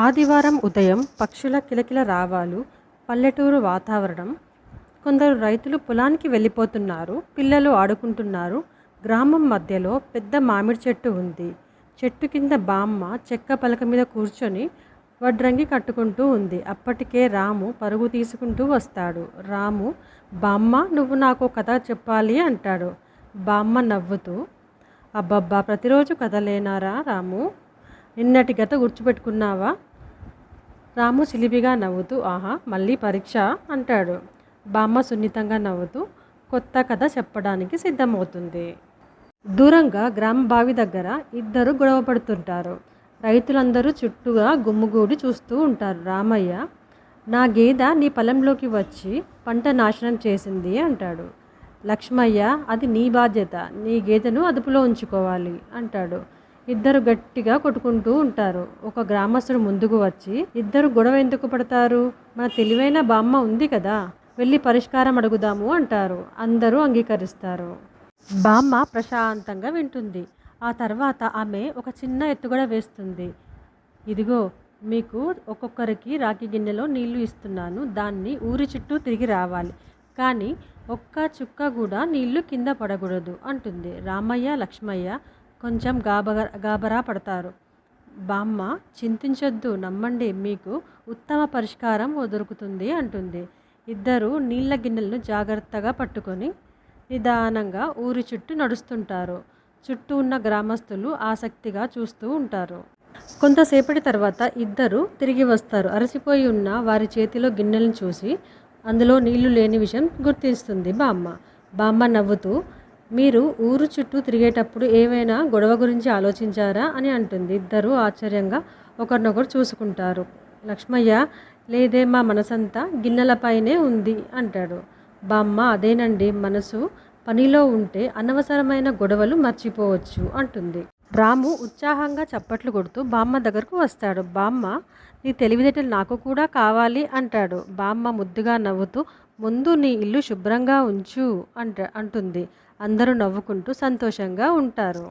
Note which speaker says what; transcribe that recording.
Speaker 1: ఆదివారం ఉదయం పక్షుల కిలకిల రావాలు, పల్లెటూరు వాతావరణం. కొందరు రైతులు పొలానికి వెళ్ళిపోతున్నారు. పిల్లలు ఆడుకుంటున్నారు. గ్రామం మధ్యలో పెద్ద మామిడి చెట్టు ఉంది. చెట్టు కింద బామ్మ చెక్క పలక మీద కూర్చొని వడ్రంగి కట్టుకుంటూ ఉంది. అప్పటికే రాము పరుగు తీసుకుంటూ వస్తాడు. రాము, బామ్మ నువ్వు నాకు కథ చెప్పాలి అంటాడు. బామ్మ నవ్వుతూ, అబ్బబ్బా ప్రతిరోజు కథలేనారా రాము, నిన్నటి గత గుర్తుపెట్టుకున్నావా? రాము చిలిపిగా నవ్వుతూ, ఆహా మళ్ళీ పరీక్ష అంటాడు. బామ్మ సున్నితంగా నవ్వుతూ కొత్త కథ చెప్పడానికి సిద్ధమవుతుంది. దూరంగా గ్రామ బావి దగ్గర ఇద్దరు గొడవ పడుతుంటారు. రైతులందరూ చుట్టూగా గుమ్ముగూడి చూస్తూ ఉంటారు. రామయ్య, నా గేద నీ పొలంలోకి వచ్చి పంట నాశనం చేసింది అంటాడు. లక్ష్మయ్య, అది నీ బాధ్యత, నీ గేదెను అదుపులో ఉంచుకోవాలి అంటాడు. ఇద్దరు గట్టిగా కొట్టుకుంటూ ఉంటారు. ఒక గ్రామస్తుడు ముందుకు వచ్చి, ఇద్దరు గొడవ ఎందుకు పడతారు, మన తెలివైన బామ్మ ఉంది కదా, వెళ్ళి పరిష్కారం అడుగుదాము అంటారు. అందరూ అంగీకరిస్తారు. బామ్మ ప్రశాంతంగా వింటుంది. ఆ తర్వాత ఆమె ఒక చిన్న ఎత్తుగడ వేస్తుంది. ఇదిగో మీకు ఒక్కొక్కరికి రాగి గిన్నెలో నీళ్లు ఇస్తున్నాను. దాన్ని ఊరి చుట్టూ తిరిగి రావాలి, కానీ ఒక్క చుక్క కూడా నీళ్లు కింద పడకూడదు అంటుంది. రామయ్య, లక్ష్మయ్య కొంచెం గాబరా పడతారు. బామ్మ, చింతించొద్దు, నమ్మండి, మీకు ఉత్తమ పరిష్కారం దొరుకుతుంది అంటుంది. ఇద్దరు నీళ్ల గిన్నెలను జాగ్రత్తగా పట్టుకొని నిదానంగా ఊరి చుట్టూ నడుస్తుంటారు. చుట్టూ ఉన్న గ్రామస్తులు ఆసక్తిగా చూస్తూ ఉంటారు. కొంతసేపటి తర్వాత ఇద్దరు తిరిగి వస్తారు. అలసిపోయి ఉన్న వారి చేతిలో గిన్నెలను చూసి అందులో నీళ్లు లేని విషయం గుర్తిస్తుంది బామ్మ. బామ్మ నవ్వుతూ, మీరు ఊరు చుట్టూ తిరిగేటప్పుడు ఏమైనా గొడవ గురించి ఆలోచించారా అని అంటుంది. ఇద్దరు ఆశ్చర్యంగా ఒకరినొకరు చూసుకుంటారు. లక్ష్మయ్య, లేదే, మా మనసంతా గిన్నెలపైనే ఉంది అంటాడు. బామ్మ, అదేనండి, మనసు పనిలో ఉంటే అనవసరమైన గొడవలు మర్చిపోవచ్చు అంటుంది. రాము ఉత్సాహంగా చప్పట్లు కొడుతూ బామ్మ దగ్గరకు వస్తాడు. బామ్మ, నీ తెలివితేటలు నాకు కూడా కావాలి అంటాడు. బామ్మ ముద్దుగా నవ్వుతూ, ముందు నీ ఇల్లు శుభ్రంగా ఉంచు అంటుంది. అందరూ నవ్వుకుంటూ సంతోషంగా ఉంటారు.